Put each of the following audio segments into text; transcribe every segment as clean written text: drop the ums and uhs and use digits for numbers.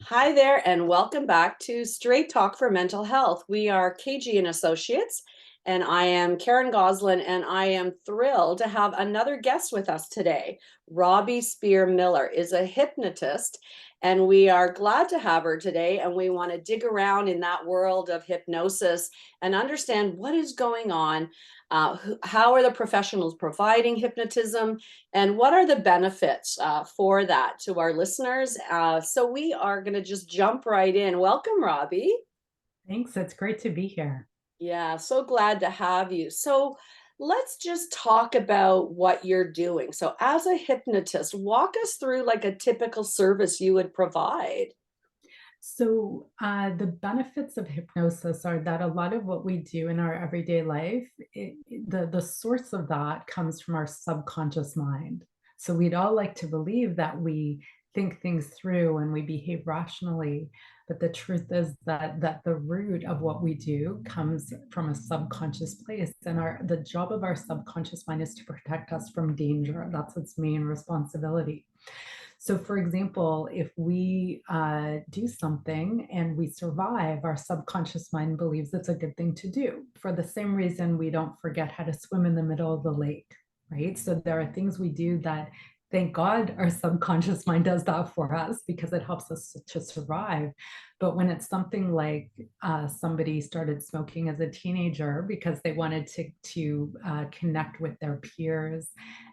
Hi there, and welcome back to Straight Talk for Mental Health. We are KG and Associates, and I am Karen Goslin, and I am thrilled to have another guest with us today. Robbie Spier Miller is a hypnotist, and we are glad to have her today. And we want to dig around in that world of hypnosis and understand what is going on. How are the professionals providing hypnotism? And what are the benefits for that to our listeners? So we are going to just jump right in. Welcome, Robbie. Thanks. It's great to be here. Yeah, so glad to have you. So let's just talk about what you're doing. So, as a hypnotist, walk us through like a typical service you would provide. The benefits of hypnosis are that a lot of what we do in our everyday life, the source of that comes from our subconscious mind. So, we'd all like to believe that we think things through and we behave rationally. But the truth is that the root of what we do comes from a subconscious place. And the job of our subconscious mind is to protect us from danger. That's its main responsibility. So, for example, if we do something and we survive, our subconscious mind believes it's a good thing to do for the same reason we don't forget how to swim in the middle of the lake, right? So, there are things we do that, thank God, our subconscious mind does that for us because it helps us to survive. But when it's something like somebody started smoking as a teenager because they wanted to connect with their peers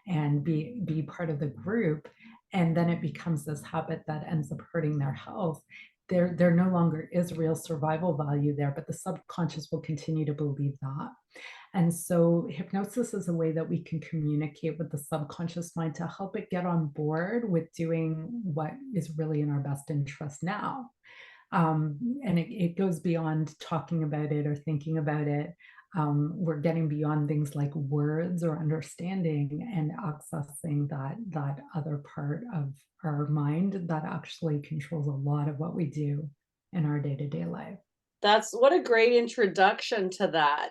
and be part of the group, and then it becomes this habit that ends up hurting their health, there no longer is real survival value there, but the subconscious will continue to believe that. And so hypnosis is a way that we can communicate with the subconscious mind to help it get on board with doing what is really in our best interest now. And it goes beyond talking about it or thinking about it. We're getting beyond things like words or understanding and accessing that other part of our mind that actually controls a lot of what we do in our day-to-day life. That's what a great introduction to that.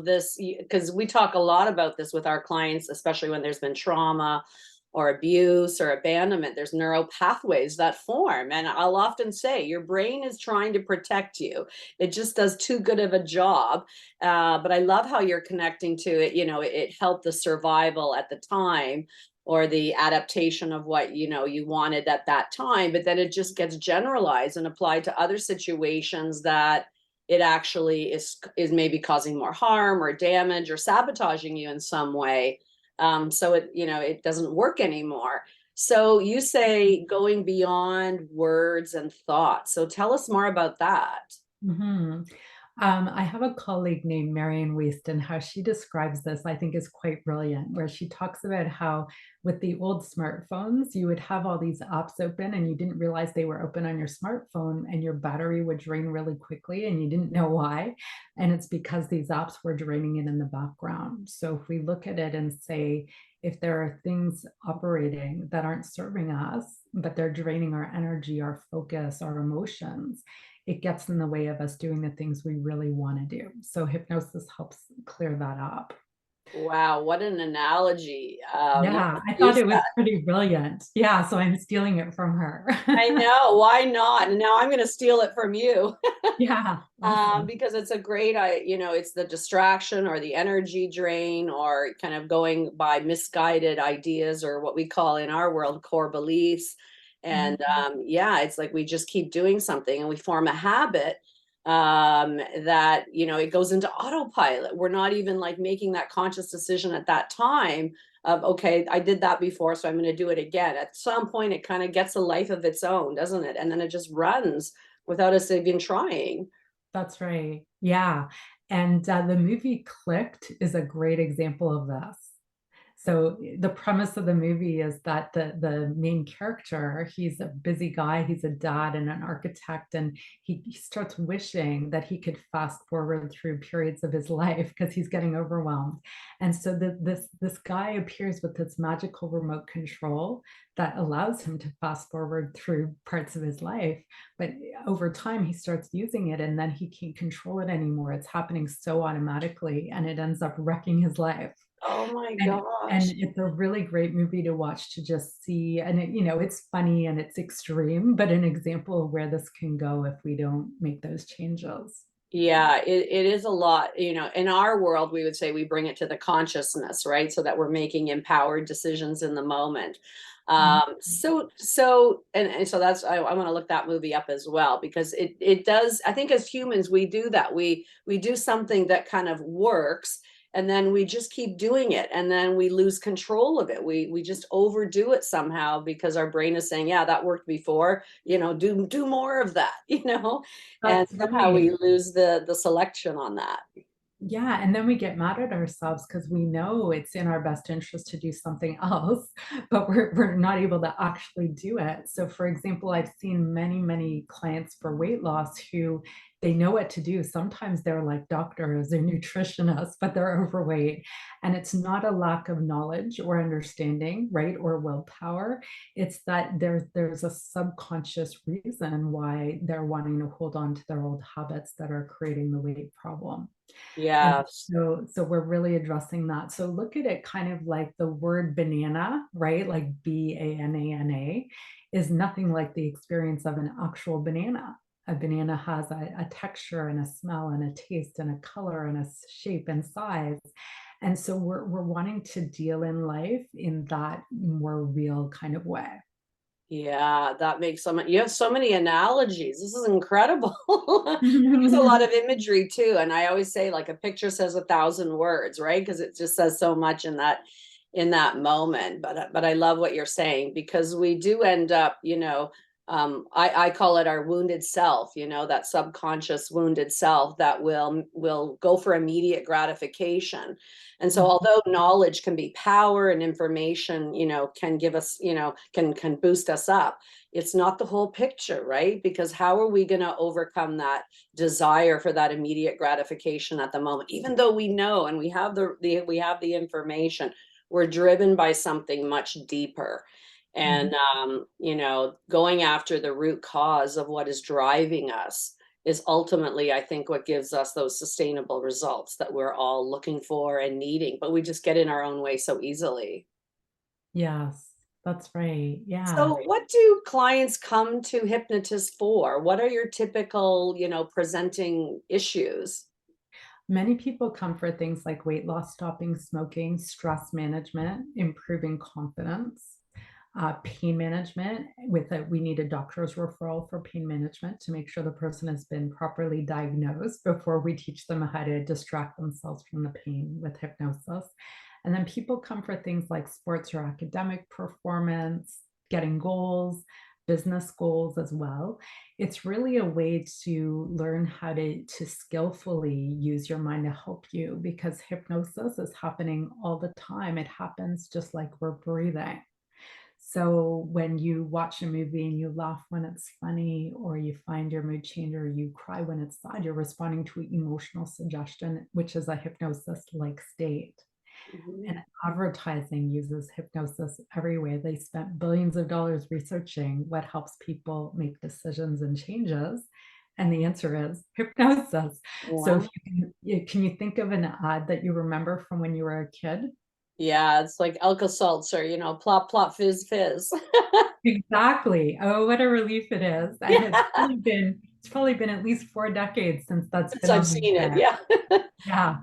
This because we talk a lot about this with our clients, especially when there's been trauma or abuse or abandonment. There's neural pathways that form. And I'll often say your brain is trying to protect you. It just does too good of a job. But I love how you're connecting to it. It helped the survival at the time or the adaptation of what you wanted at that time, but then it just gets generalized and applied to other situations that it actually is maybe causing more harm or damage or sabotaging you in some way. So it doesn't work anymore. So you say going beyond words and thoughts, so tell us more about that. Mhm. I have a colleague named Marion Wiest, and how she describes this, I think, is quite brilliant, where she talks about how with the old smartphones, you would have all these apps open and you didn't realize they were open on your smartphone, and your battery would drain really quickly and you didn't know why. And it's because these apps were draining it in the background. So if we look at it and say, if there are things operating that aren't serving us, but they're draining our energy, our focus, our emotions, it gets in the way of us doing the things we really want to do. So hypnosis helps clear that up. Wow, what an analogy. Yeah, I thought Use it was that. pretty brilliant. Yeah, so I'm stealing it from her. I know, why not? And now I'm going to steal it from you. Yeah, awesome. Because it's a great, it's the distraction or the energy drain or kind of going by misguided ideas or what we call in our world core beliefs. And Mhm. yeah, it's like we just keep doing something and we form a habit that, it goes into autopilot. We're not even like making that conscious decision at that time of, okay, I did that before, so I'm going to do it again. At some point, it kind of gets a life of its own, doesn't it? And then it just runs without us even trying. That's right. Yeah. And the movie Clicked is a great example of this. So the premise of the movie is that the main character, he's a busy guy, he's a dad and an architect, and he starts wishing that he could fast forward through periods of his life because he's getting overwhelmed. And so this guy appears with this magical remote control that allows him to fast forward through parts of his life. But over time, he starts using it and then he can't control it anymore. It's happening so automatically and it ends up wrecking his life. Oh my And gosh. it's a really great movie to watch to just see, and it's funny and it's extreme, but an example of where this can go if we don't make those changes. Yeah, it is a lot, in our world, we would say we bring it to the consciousness, right? So that we're making empowered decisions in the moment. Mhm. And so that's I want to look that movie up as well because it does. I think as humans we do that. We do something that kind of works, and then we just keep doing it, and then we lose control of it. We just overdo it somehow because our brain is saying, yeah, that worked before, do more of that, and That's somehow right. we lose the selection on that. Yeah, and then we get mad at ourselves because we know it's in our best interest to do something else, but we're not able to actually do it. So, for example, I've seen many, many clients for weight loss who they know what to do. Sometimes they're like doctors or nutritionists, but they're overweight. And it's not a lack of knowledge or understanding, right? Or willpower. It's that there's a subconscious reason why they're wanting to hold on to their old habits that are creating the weight problem. And Yes. so we're really addressing that. So look at it kind of like the word banana, right? Like BANANA is nothing like the experience of an actual banana. A banana has a texture and a smell and a taste and a color and a shape and size. And so we're wanting to deal in life in that more real kind of way. Yeah, that makes so many. You have so many analogies. This is incredible. You use a lot of imagery too, and I always say like a picture says a thousand words, right? Because it just says so much in that moment. But I love what you're saying because we do end up, I call it our wounded self, that subconscious wounded self that will go for immediate gratification. And so although knowledge can be power and information, can give us, can boost us up, it's not the whole picture, right? Because how are we going to overcome that desire for that immediate gratification at the moment? Even though we know and we have the information, we're driven by something much deeper. Mhm. And going after the root cause of what is driving us is ultimately, I think, what gives us those sustainable results that we're all looking for and needing, but we just get in our own way so easily. Yes, that's right. Yeah. So what do clients come to hypnotists for? What are your typical, presenting issues? Many people come for things like weight loss, stopping smoking, stress management, improving confidence, pain management. We need a doctor's referral for pain management to make sure the person has been properly diagnosed before we teach them how to distract themselves from the pain with hypnosis. And then people come for things like sports or academic performance, getting goals, business goals as well. It's really a way to learn how to skillfully use your mind to help you because hypnosis is happening all the time. It happens just like we're breathing. So when you watch a movie and you laugh when it's funny, or you find your mood change, or you cry when it's sad, you're responding to emotional suggestion, which is a hypnosis like state. And Mhm. advertising uses hypnosis everywhere. They spent billions of dollars researching what helps people make decisions and changes. And the answer is hypnosis. So if Wow. can you think of an ad that you remember from when you were a kid? Yeah, it's like Alka-Seltzer, plop, plop, fizz, fizz. Exactly. Oh, what a relief it is. And Yeah, it's probably been at least 4 decades since that's since been I've on the seen it. air. Yeah. Yeah.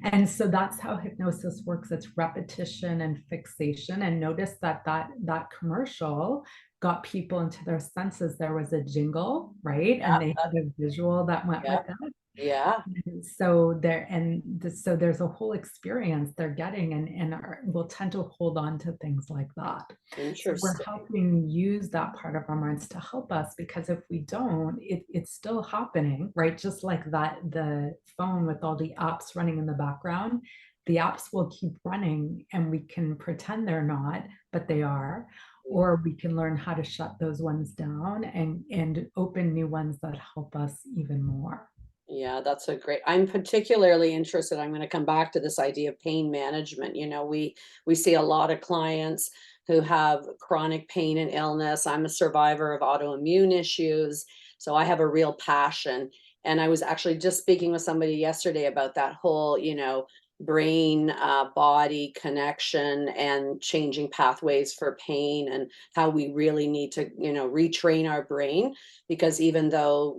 And so that's how hypnosis works. It's repetition and fixation. And notice that commercial got people into their senses. There was a jingle, right? And they had a visual that went Yeah. with it. Yeah. So there's a whole experience they're getting and will tend to hold on to things like that. So we're Interesting. helping use that part of our minds to help us because if we don't, it's still happening, right? Just like that, the phone with all the apps running in the background, the apps will keep running and we can pretend they're not, but they are. Or we can learn how to shut those ones down and open new ones that help us even more. Yeah, that's a great. I'm particularly interested. I'm going to come back to this idea of pain management. We see a lot of clients who have chronic pain and illness. I'm a survivor of autoimmune issues, so I have a real passion. And I was actually just speaking with somebody yesterday about that whole, brain body connection and changing pathways for pain, and how we really need to, retrain our brain, because even though,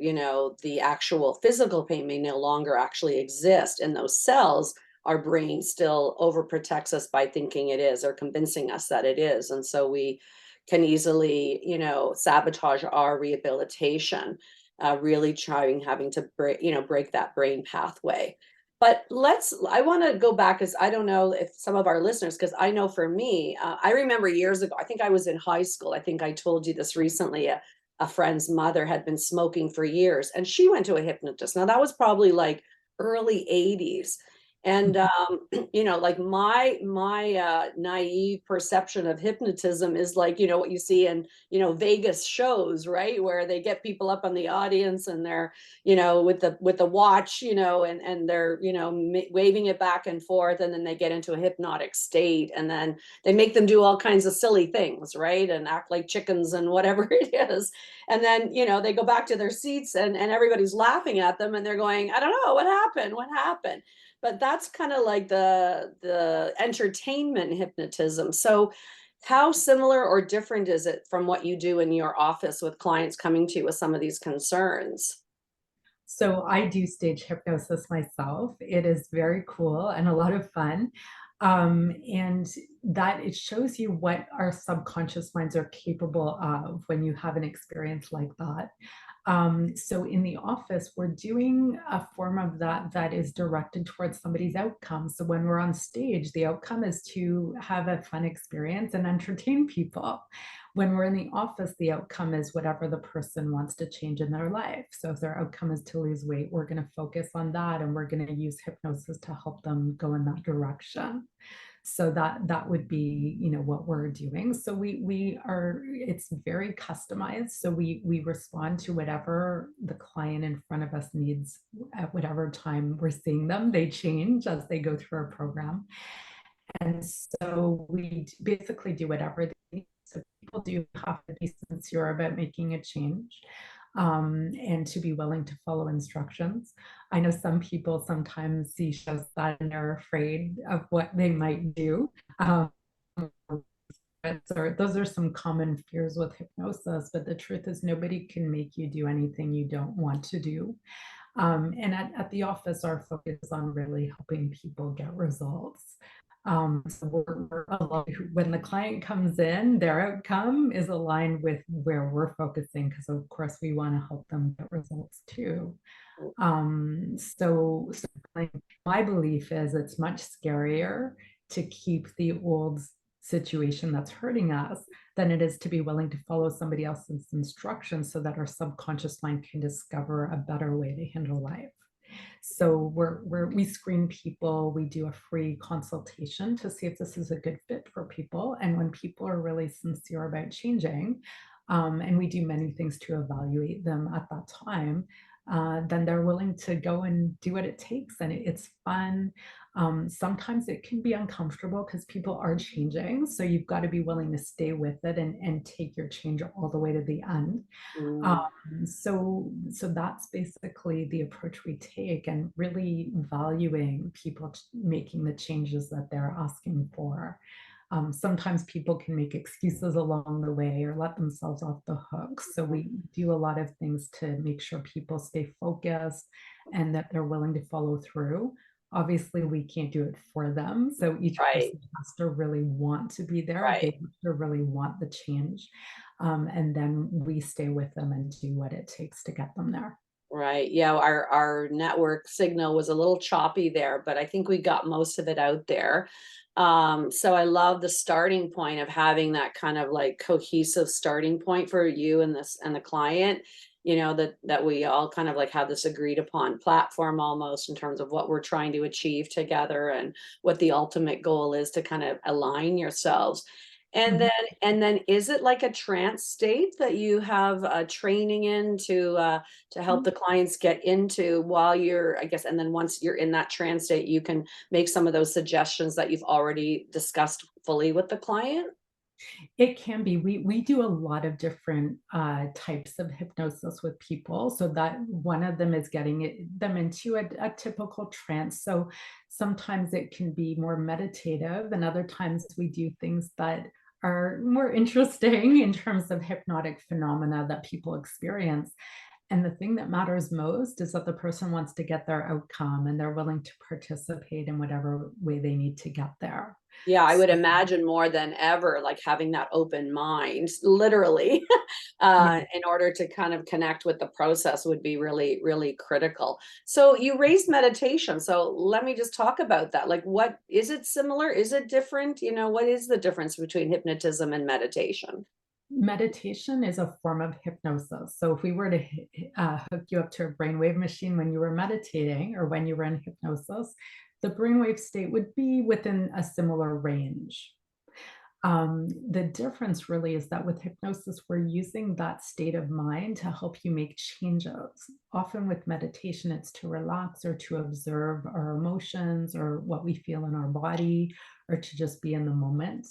the actual physical pain may no longer actually exist in those cells, our brain still overprotects us by thinking it is, or convincing us that it is. And so we can easily, sabotage our rehabilitation, really trying, having to break that brain pathway. But I want to go back, because I don't know if some of our listeners, because I know for me, I remember years ago, I think I was in high school. I think I told you this recently. A friend's mother had been smoking for years, and she went to a hypnotist. Now, that was probably like early 80s. And like my naive perception of hypnotism is like, what you see in, Vegas shows, right? Where they get people up on the audience, and they're, with the watch, and they're, waving it back and forth, and then they get into a hypnotic state, and then they make them do all kinds of silly things, right? And act like chickens and whatever it is. And then, they go back to their seats, and everybody's laughing at them, and they're going, I don't know, what happened. But that's kind of like the entertainment hypnotism. So how similar or different is it from what you do in your office with clients coming to you with some of these concerns? So I do stage hypnosis myself. It is very cool and a lot of fun. And that it shows you what our subconscious minds are capable of when you have an experience like that. So in the office, we're doing a form of that that is directed towards somebody's outcome. So when we're on stage, the outcome is to have a fun experience and entertain people. When we're in the office, the outcome is whatever the person wants to change in their life. So if their outcome is to lose weight, we're going to focus on that, and we're going to use hypnosis to help them go in that direction. So that would be, what we're doing. So we are, it's very customized. So we respond to whatever the client in front of us needs at whatever time we're seeing them. They change as they go through our program. And so we basically do whatever they need. So people do have to be sincere about making a change, and to be willing to follow instructions. I know some people sometimes see shows that and they're afraid of what they might do. Um, those are some common fears with hypnosis, but the truth is nobody can make you do anything you don't want to do. And at the office, our focus is on really helping people get results. So we're aligned. When the client comes in, their outcome is aligned with where we're focusing, because of course we want to help them get results too. So my belief is it's much scarier to keep the old situation that's hurting us than it is to be willing to follow somebody else's instructions so that our subconscious mind can discover a better way to handle life. So we screen people, we do a free consultation to see if this is a good fit for people. And when people are really sincere about changing, and we do many things to evaluate them at that time, then they're willing to go and do what it takes. And it's fun. Sometimes it can be uncomfortable because people are changing. So you've got to be willing to stay with it and take your change all the way to the end. Mm, So that's basically the approach we take, and really valuing people making the changes that they're asking for. Sometimes people can make excuses along the way or let themselves off the hook. So we do a lot of things to make sure people stay focused and that they're willing to follow through. Obviously, we can't do it for them. So each right, person has to really want to be there. They right. have to really want the change. And then we stay with them and do what it takes to get them there. Right. Yeah, our network signal was a little choppy there, but I think we got most of it out there. So I love the starting point of having that kind of like cohesive starting point for you and this and the client, that we all kind of like have this agreed upon platform almost, in terms of what we're trying to achieve together, and what the ultimate goal is to kind of align yourselves. And Mhm. then is it like a trance state that you have training in to help the clients get into while you're, I guess, and then once you're in that trance state, you can make some of those suggestions that you've already discussed fully with the client? It can be. We do a lot of different types of hypnosis with people. So that one of them is getting them into a typical trance. So sometimes it can be more meditative, and other times we do things that are more interesting in terms of hypnotic phenomena that people experience. And the thing that matters most is that the person wants to get their outcome and they're willing to participate in whatever way they need to get there. Yeah, I would So, imagine more than ever, like having that open mind, literally, yeah. in order to kind of connect with the process would be really, really critical. So you raised meditation. So let me just talk about that. Like, what is it similar? Is it different? What is the difference between hypnotism and meditation? Meditation is a form of hypnosis. So if we were to hook you up to a brainwave machine when you were meditating or when you were in hypnosis, the brainwave state would be within a similar range. The difference really is that with hypnosis, we're using that state of mind to help you make changes. Often with meditation, it's to relax or to observe our emotions or what we feel in our body or to just be in the moment.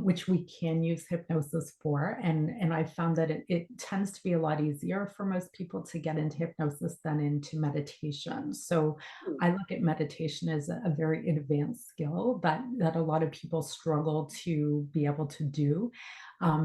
Which we can use hypnosis for. And I found that it tends to be a lot easier for most people to get into hypnosis than into meditation. So Hmm. I look at meditation as a very advanced skill that a lot of people struggle to be able to do.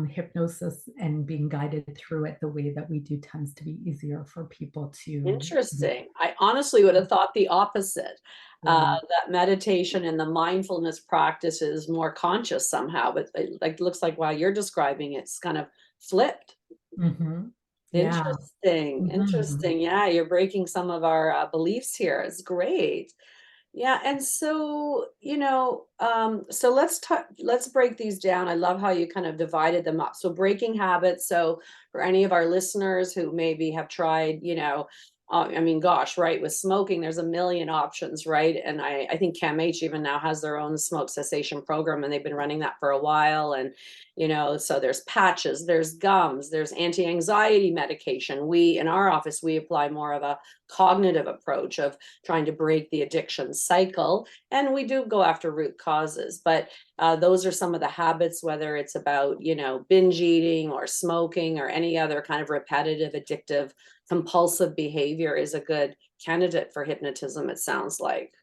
Hypnosis and being guided through it the way that we do tends to be easier for people to do. Interesting. I honestly would have thought the opposite, Right. that meditation and the mindfulness practice is more conscious somehow, but like looks like while you're describing it's kind of flipped. Mhm. Yeah. Interesting, Mhm. interesting. Yeah, you're breaking some of our beliefs here. It's great. Yeah, and so, so let's break these down. I love how you kind of divided them up. So breaking habits. So for any of our listeners who maybe have tried, I mean, gosh, right, with smoking, there's a million options, right? And I think CAMH even now has their own smoke cessation program, and they've been running that for a while. And, so there's patches, there's gums, there's anti-anxiety medication. We in our office, we apply more of a cognitive approach of trying to break the addiction cycle. And we do go after root causes, but those are some of the habits, whether it's about, binge eating or smoking or any other kind of repetitive, addictive, compulsive behavior is a good candidate for hypnotism, it sounds like.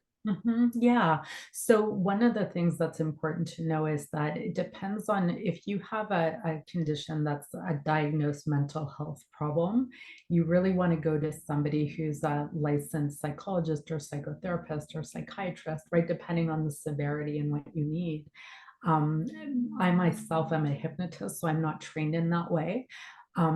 Yeah. So one of the things that's important to know is that it depends on if you have a condition that's a diagnosed mental health problem, you really want to go to somebody who's a licensed psychologist or psychotherapist or psychiatrist, right? Depending on the severity and what you need. Um, I myself am a hypnotist, so I'm not trained in that way.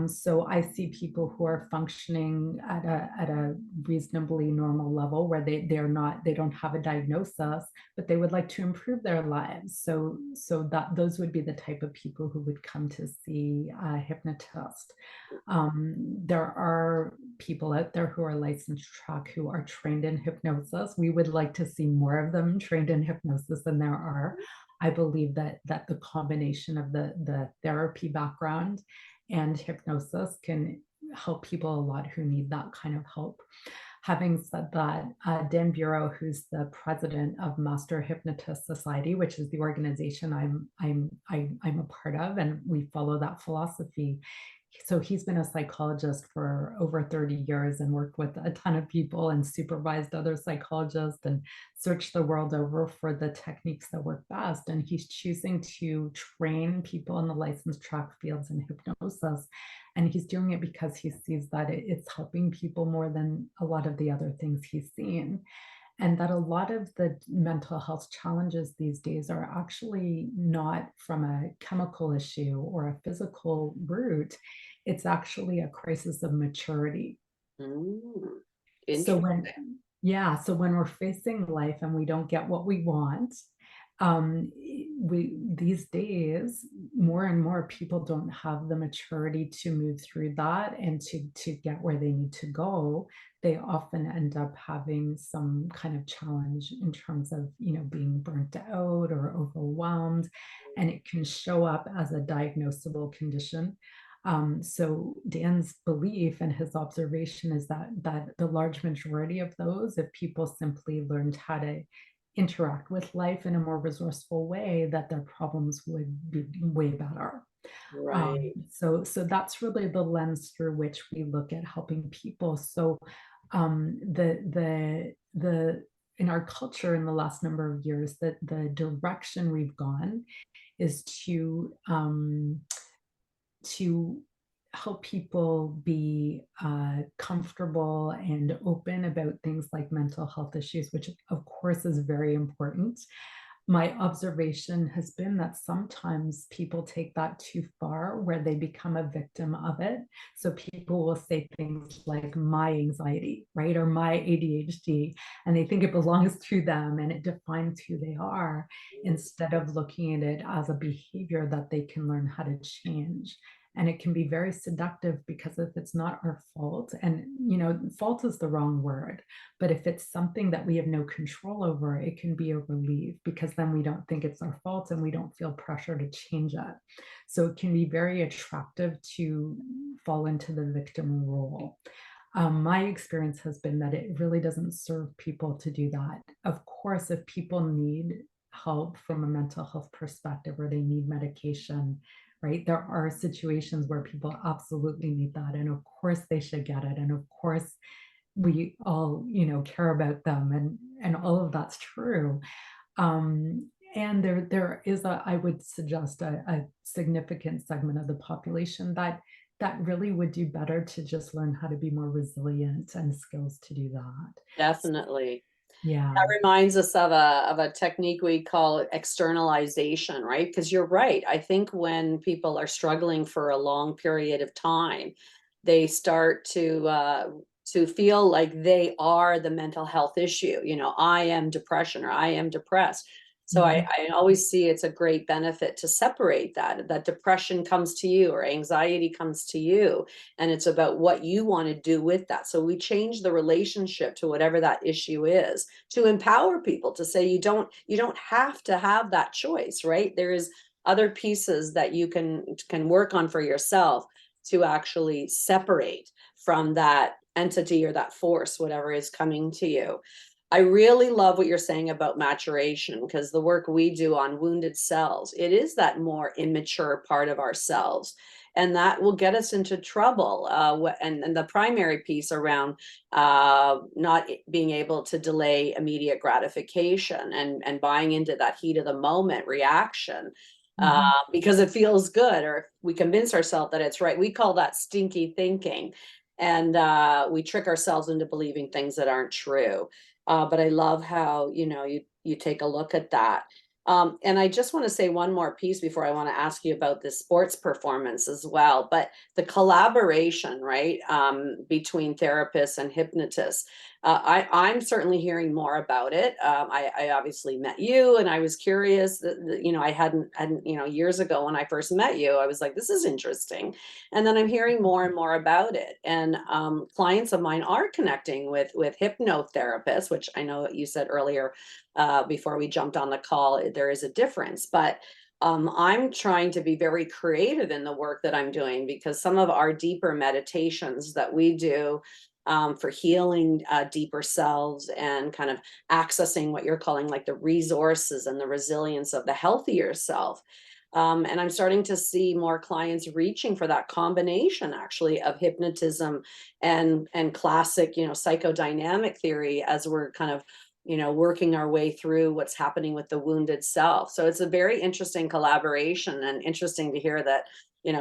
So I see people who are functioning at a reasonably normal level where they don't have a diagnosis, but they would like to improve their lives. So that those would be the type of people who would come to see a hypnotist. There are people out there who are licensed track who are trained in hypnosis. We would like to see more of them trained in hypnosis than there are. I believe that the combination of the therapy background and hypnosis can help people a lot who need that kind of help. Having said that, Dan Bureau, who's the president of Master Hypnotist Society, which is the organization I'm a part of, and we follow that philosophy. So he's been a psychologist for over 30 years and worked with a ton of people and supervised other psychologists and searched the world over for the techniques that work best. And he's choosing to train people in the licensed track fields in hypnosis. And he's doing it because he sees that it's helping people more than a lot of the other things he's seen. And that a lot of the mental health challenges these days are actually not from a chemical issue or a physical root. It's actually a crisis of maturity. Mm, So interesting. so when we're facing life and we don't get what we want, we these days more and more people don't have the maturity to move through that and to get where they need to go. They often end up having some kind of challenge in terms of being burnt out or overwhelmed, and it can show up as a diagnosable condition. So Dan's belief and his observation is that the large majority of those, if people simply learned how to interact with life in a more resourceful way, that their problems would be way better. Right. So that's really the lens through which we look at helping people. So the in our culture in the last number of years, that the direction we've gone is to help people be comfortable and open about things like mental health issues, which of course is very important. My observation has been that sometimes people take that too far, where they become a victim of it. So people will say things like my anxiety, right? Or my ADHD, and they think it belongs to them and it defines who they are, instead of looking at it as a behavior that they can learn how to change. And it can be very seductive, because if it's not our fault, and fault is the wrong word, but if it's something that we have no control over, it can be a relief, because then we don't think it's our fault and we don't feel pressure to change it. So it can be very attractive to fall into the victim role. My experience has been that it really doesn't serve people to do that. Of course, if people need help from a mental health perspective, or they need medication, right? There are situations where people absolutely need that. And of course they should get it. And of course we all, care about them, and all of that's true. And there is I would suggest a significant segment of the population that really would do better to just learn how to be more resilient and skills to do that. Definitely. That Yeah. reminds us of a technique we call externalization, right? Because you're right. I think when people are struggling for a long period of time, they start to feel like they are the mental health issue. I am depression, or I am depressed. So I, Mhm. I always see it's a great benefit to separate that depression comes to you, or anxiety comes to you, and it's about what you want to do with that. So we change the relationship to whatever that issue is, to empower people to say you don't have to have that choice, right? There is other pieces that you can work on for yourself to actually separate from that entity, or that force, whatever is coming to you. I really love what you're saying about maturation, because the work we do on wounded cells, it is that more immature part of ourselves. And that will get us into trouble. And the primary piece around not being able to delay immediate gratification, and buying into that heat of the moment reaction, Mhm. because it feels good, or if we convince ourselves that it's right. We call that stinky thinking. And we trick ourselves into believing things that aren't true. But I love how, you take a look at that. And I just want to say one more piece before I want to ask you about this sports performance as well. But the collaboration, right, between therapists and hypnotists. I'm certainly hearing more about it. I obviously met you, and I was curious. I hadn't, years ago when I first met you, I was like, this is interesting. And then I'm hearing more and more about it. And clients of mine are connecting with hypnotherapists, which I know you said earlier, before we jumped on the call, there is a difference. But I'm trying to be very creative in the work that I'm doing, because some of our deeper meditations that we do for healing deeper selves, and kind of accessing what you're calling like the resources and the resilience of the healthier self. And I'm starting to see more clients reaching for that combination, actually, of hypnotism and classic, psychodynamic theory, as we're kind of, working our way through what's happening with the wounded self. So it's a very interesting collaboration, and interesting to hear that,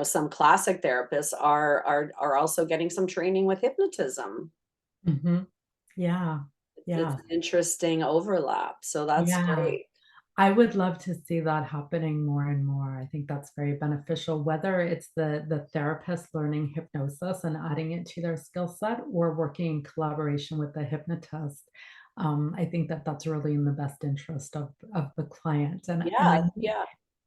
some classic therapists are also getting some training with hypnotism. Mhm. Yeah. It's Yeah. an interesting overlap. So that's Yeah. great. I would love to see that happening more and more. I think that's very beneficial, whether it's the therapist learning hypnosis and adding it to their skill set, or working in collaboration with the hypnotist. I think that that's really in the best interest of the client. And Yeah, I yeah.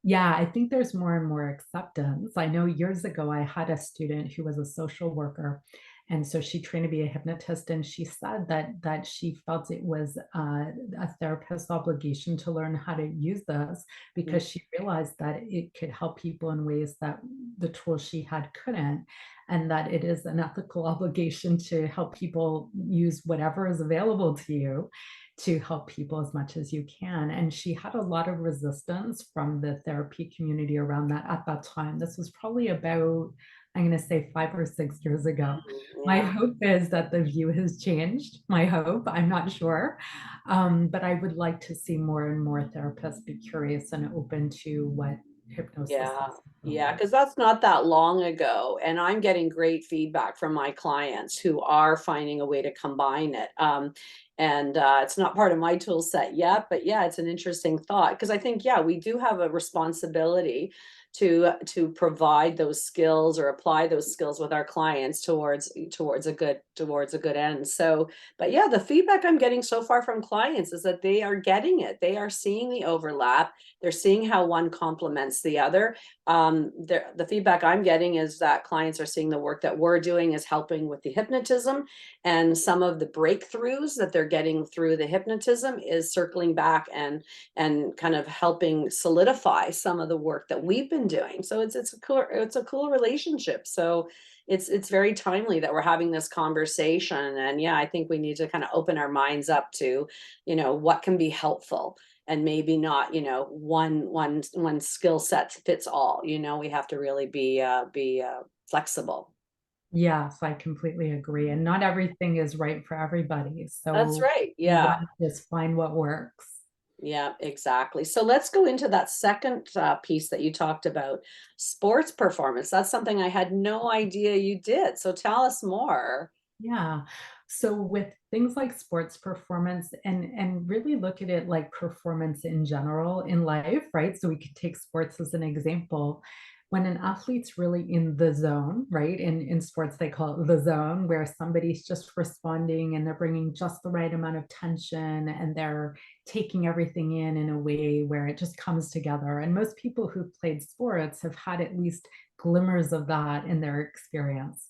Yeah, I think there's more and more acceptance. I know years ago I had a student who was a social worker, and so she trained to be a hypnotist, and she said that she felt it was a therapist's obligation to learn how to use this, Mm. because she realized that it could help people in ways that the tools she had couldn't, and that it is an ethical obligation to help people use whatever is available to you. to help people as much as you can. And she had a lot of resistance from the therapy community around that at that time. This was probably about, I'm going to say 5 or 6 years ago. My Yeah. hope is that the view has changed. My hope, I'm not sure. But I would like to see more and more therapists be curious and open to what hypnosis Yeah, is yeah, really. because that's not that long ago, and I'm getting great feedback from my clients who are finding a way to combine it. And it's not part of my tool set yet, but yeah, it's an interesting thought because I think yeah, we do have a responsibility to provide those skills or apply those skills with our clients towards a good end. So, but yeah, the feedback I'm getting so far from clients is that they are getting it. They are seeing the overlap, they're seeing how one complements the other. The feedback I'm getting is that clients are seeing the work that we're doing is helping with the hypnotism, and some of the breakthroughs that they're getting through the hypnotism is circling back and kind of helping solidify some of the work that we've been doing. So it's a cool relationship. So it's very timely that we're having this conversation. And yeah, I think we need to kind of open our minds up to, what can be helpful, and maybe not, one skill set fits all. We have to really be flexible. Yes, I completely agree. And not everything is right for everybody. That's So right. we Yeah. want to just find what works. Yeah, exactly. So let's go into that second piece that you talked about, sports performance. That's something I had no idea you did. So tell us more. Yeah. So with things like sports performance and really look at it like performance in general in life, right? So we could take sports as an example. When an athlete's really in the zone, right? In sports they call it the zone where somebody's just responding and they're bringing just the right amount of tension and they're taking everything in a way where it just comes together. And most people who've played sports have had at least glimmers of that in their experience.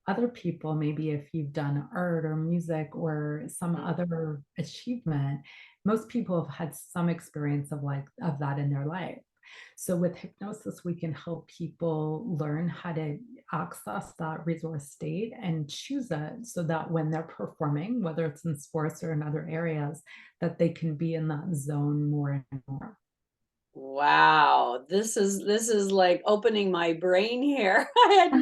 Other people, maybe if you've done art or music or some Mm. other achievement, most people have had some experience of that in their life. So with hypnosis, we can help people learn how to access that resource state and choose it so that when they're performing, whether it's in sports or in other areas, that they can be in that zone more and more. Wow, this is like opening my brain here. I had no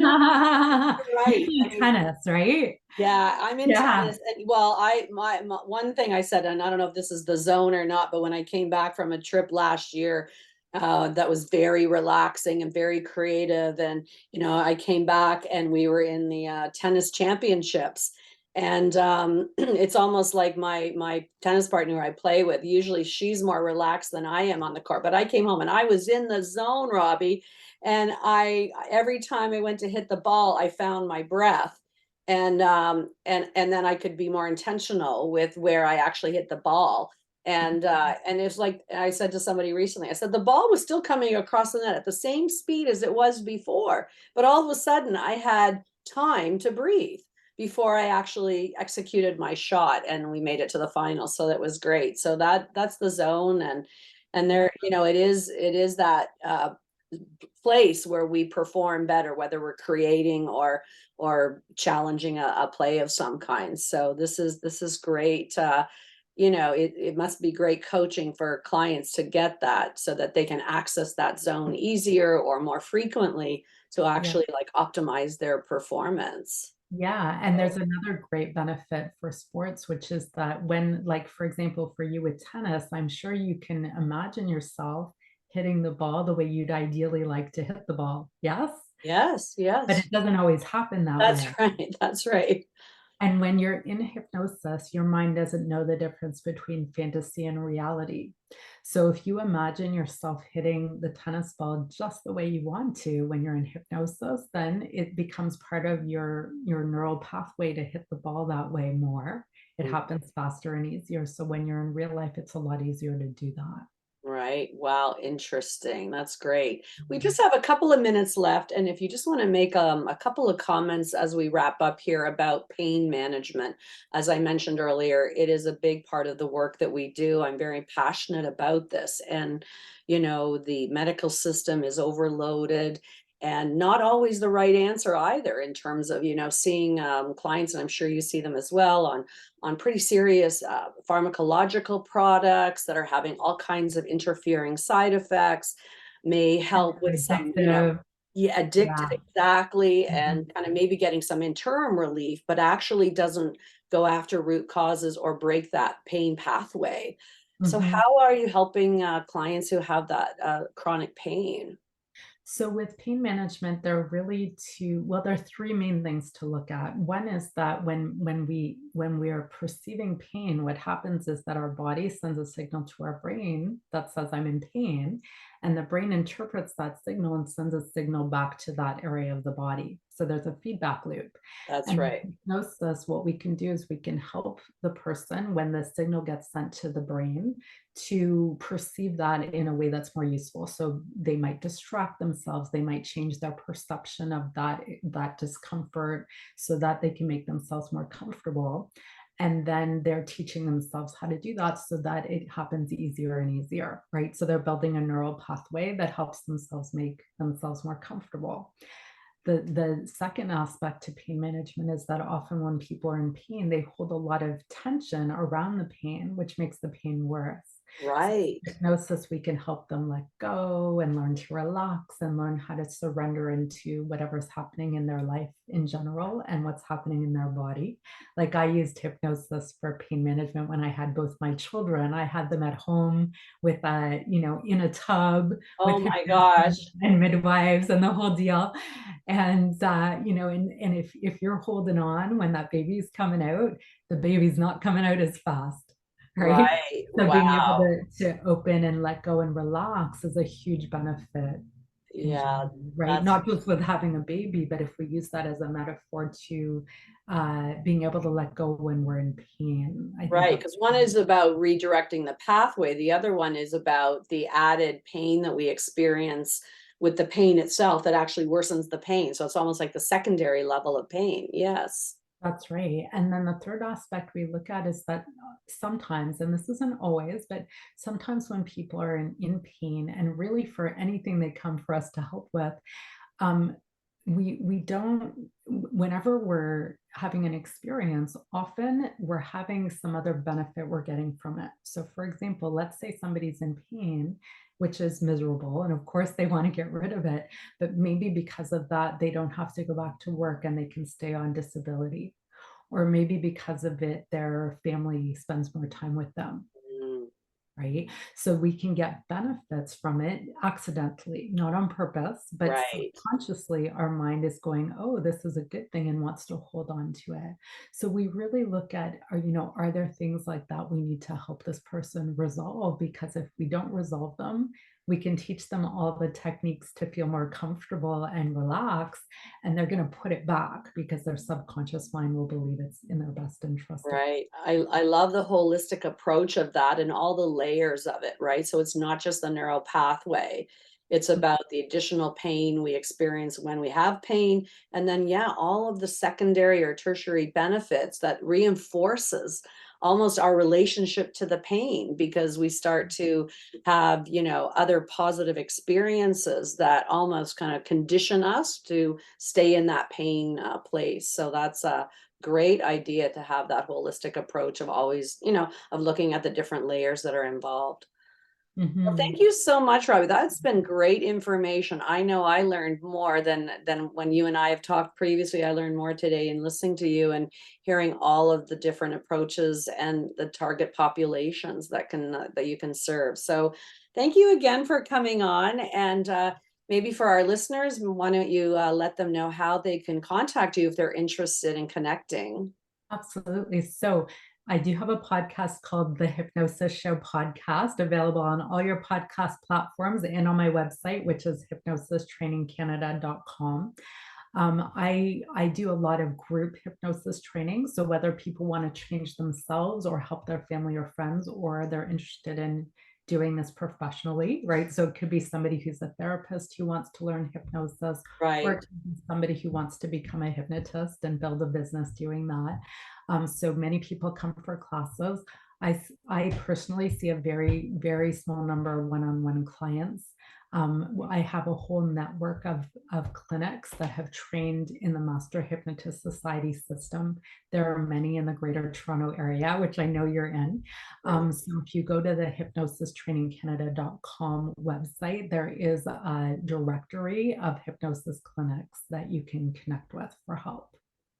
You right. I play mean, tennis, right? yeah, I'm in Yeah. tennis, and well, my one thing I said, and I don't know if this is the zone or not, but when I came back from a trip last year, that was very relaxing and very creative, and I came back and we were in the tennis championships, and it's almost like my tennis partner who I play with. Usually, she's more relaxed than I am on the court, but I came home and I was in the zone, Robbie, and I every time I went to hit the ball, I found my breath, and then I could be more intentional with where I actually hit the ball. And it's like I said to somebody recently, I said the ball was still coming across the net at the same speed as it was before, but all of a sudden I had time to breathe before I actually executed my shot, and we made it to the final. So that was great. So that's the zone. And there, it is that place where we perform better, whether we're creating or challenging a play of some kind. So this is great. It must be great coaching for clients to get that so that they can access that zone easier or more frequently to Yeah. actually like optimize their performance. Yeah, and there's another great benefit for sports, which is that when, like, for example, for you with tennis, I'm sure you can imagine yourself hitting the ball the way you'd ideally like to hit the ball. Yes? Yes, But yes. it doesn't always happen that That's way. right. That's right. And when you're in hypnosis, your mind doesn't know the difference between fantasy and reality. So if you imagine yourself hitting the tennis ball just the way you want to when you're in hypnosis, then it becomes part of your neural pathway to hit the ball that way more. It happens faster and easier. So when you're in real life, it's a lot easier to do that. Right. Wow. Interesting. That's great. We Mhm. just have a couple of minutes left. And if you just want to make a couple of comments as we wrap up here about pain management, as I mentioned earlier, it is a big part of the work that we do. I'm very passionate about this. And, the medical system is overloaded. and not always the right answer either, in terms of, seeing clients, and I'm sure you see them as well, on pretty serious pharmacological products that are having all kinds of interfering side effects, may help with some, Addictive. yeah, addicted, Yeah. exactly, Mhm. and kind of maybe getting some interim relief, but actually doesn't go after root causes or break that pain pathway. So Mhm. how are you helping clients who have that chronic pain? So with pain management, there are really there are three main things to look at. One is that when we are perceiving pain, what happens is that our body sends a signal to our brain that says I'm in pain, and the brain interprets that signal and sends a signal back to that area of the body. So there's a feedback loop. That's And with right. hypnosis, what we can do is we can help the person when the signal gets sent to the brain to perceive that in a way that's more useful. So they might distract themselves, they might change their perception of that discomfort so that they can make themselves more comfortable. And then they're teaching themselves how to do that so that it happens easier and easier, right? So they're building a neural pathway that helps themselves make themselves more comfortable. The second aspect to pain management is that often when people are in pain, they hold a lot of tension around the pain, which makes the pain worse. So Right. with hypnosis, we can help them let go and learn to relax and learn how to surrender into whatever's happening in their life in general and what's happening in their body. Like I used hypnosis for pain management when I had both my children. I had them at home with in a tub with Oh my hypnosis gosh. and midwives and the whole deal. And and if you're holding on when that baby's coming out, the baby's not coming out as fast, right? Right. So being able Wow. to open and let go and relax is a huge benefit in Yeah, general, right? that's Not just with having a baby, but if we use that as a metaphor to being able to let go when we're in pain, I think right. that's Because one is about redirecting the pathway. The other one is about the added pain that we experience with the pain itself that actually worsens the pain. So it's almost like the secondary level of pain. Yes. That's right. And then the third aspect we look at is that sometimes, and this isn't always, but sometimes when people are in pain and really for anything they come for us to help with, um, we don't whenever we're having an experience, often we're having some other benefit we're getting from it. So for example, let's say somebody's in pain, which is miserable, and of course they want to get rid of it, but maybe because of that, they don't have to go back to work and they can stay on disability. Or maybe because of it, their family spends more time with them, Mm, right? So we can get benefits from it accidentally, not on purpose, but right. subconsciously our mind is going, "Oh, this is a good thing," and wants to hold on to it. So we really look at are there things like that we need to help this person resolve? Because if we don't resolve them, we can teach them all the techniques to feel more comfortable and relaxed, and they're going to put it back because their subconscious mind will believe it's in their best interest to. Right. I love the holistic approach of that and all the layers of it, right? So it's not just the neural pathway. It's about the additional pain we experience when we have pain. And then, yeah, all of the secondary or tertiary benefits that reinforces almost our relationship to the pain, because we start to have, other positive experiences that almost kind of condition us to stay in that pain place. So that's great idea to have that holistic approach of always, of looking at the different layers that are involved. Well, Mhm. thank you so much, Robbie. That's been great information. I know I learned more than when you and I have talked previously. I learned more today in listening to you and hearing all of the different approaches and the target populations that you can serve. So, thank you again for coming on. And maybe for our listeners, why don't you let them know how they can contact you if they're interested in connecting? Absolutely. So I do have a podcast called the Hypnosis Show podcast, available on all your podcast platforms and on my website, which is hypnosistrainingcanada.com. I do a lot of group hypnosis training. So whether people want to change themselves or help their family or friends, or they're interested in doing this professionally, right? So it could be somebody who's a therapist who wants to learn hypnosis, or Right. it could be somebody who wants to become a hypnotist and build a business doing that. So many people come for classes. I personally see a very, very small number of one-on-one clients. I have a whole network of clinics that have trained in the Master Hypnotist Society system. There are many in the Greater Toronto area, which I know you're in. Right. So if you go to the hypnosistrainingcanada.com website, there is a directory of hypnosis clinics that you can connect with for help.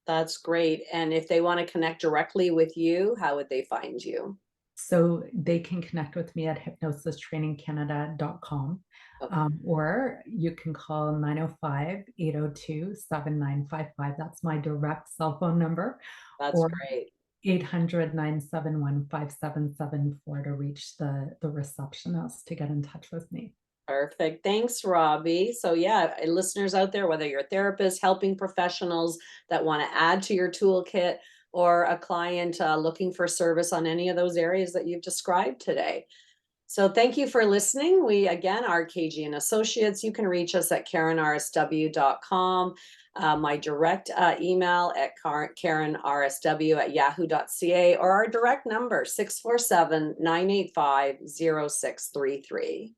That's great. And if they want to connect directly with you, how would they find you? So they can connect with me at hypnosistrainingcanada.com, Okay, or you can call 905-802-7955. That's my direct cell phone number, that's or great. 800-971-5774 to reach the receptionist to get in touch with me. Perfect. Thanks, Robbie. So, yeah, listeners out there, whether you're a therapist, helping professionals that want to add to your toolkit, or a client looking for service on any of those areas that you've described today. So, thank you for listening. We, again, are KG and Associates. You can reach us at KarenRSW.com. My direct email at KarenRSW@yahoo.ca, or our direct number, 647-985-0633.